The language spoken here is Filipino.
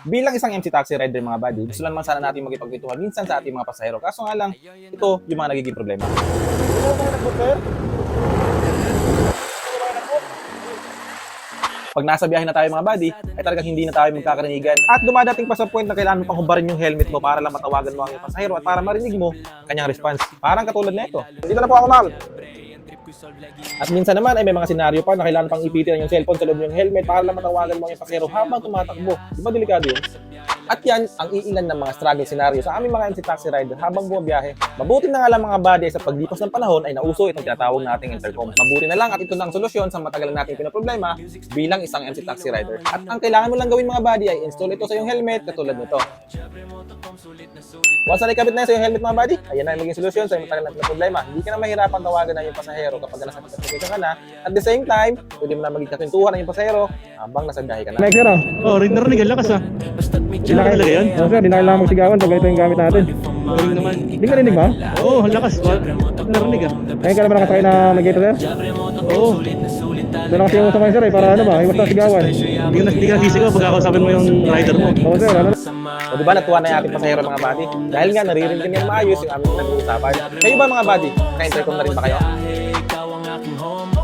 Bilang isang MC taxi rider mga buddy, gusto lang naman sana natin magipagkwentuhan minsan sa ating mga pasahero. Kaso nga lang, ito yung mga nagiging problema. Pag nasa biyahe na tayo mga buddy, ay talagang hindi na tayo magkakarinigan. At dumadating pa sa point na kailangan mo pang hubarin yung helmet mo para lang matawagan mo ang iyong pasahero at para marinig mo kanyang response. Parang katulad na ito. Dito na po ako, ma'am. At minsan naman ay may mga senaryo pa na kailangan pang ipitin yung cellphone sa loob ng helmet para lang matawagan mo ang iyong pasahero habang tumatakbo. Di ba delikado yun? At yan ang iilan ng mga struggle scenario sa aming mga MC taxi rider habang bumabiyahe. Mabuti na nga lang mga buddy sa paglipas ng panahon ay nauso itong tinatawag nating intercom. Mabuti na lang at ito na ang solusyon sa matagal nating pinaproblema bilang isang MC taxi rider. At ang kailangan mo lang gawin mga buddy ay install ito sa iyong helmet katulad nito. Once na ikabit na sa iyong helmet mga buddy, ayan na ang maging solusyon sa iyong matagal na problema. Hindi ka na mahirapan tawagan ng iyong pasahero kapag nasa application ka na. At the same time, pwede mo na maging kakwentuhan ng iyong pasahero habang nasa biyahe ka na. Next sir, Oh, narinig ang lakas ah. Sila ka talaga yun? oh sir, di na kailangan magsigawan pag ganito yung gamit natin. Galing naman. Hindi ka narinig ba? Oo, oh, ang lakas. Narinig ah. Ngayon ka naman nakasakay na nag-gate sir? Oo. Doon lang kasi yung usapan sir para ano ba, iwas na sigawan. Hindi ka nagsisigaw pag kakausapin mo yung rider mo. Oo sir, ano? O diba natuwa na yung ating pasahero mga buddy? Dahil nga naririnig niya maayos yung aming nag-uusapan. Kayo ba mga buddy? Naka-intercom na rin ba kayo? Ikaw ang aking home.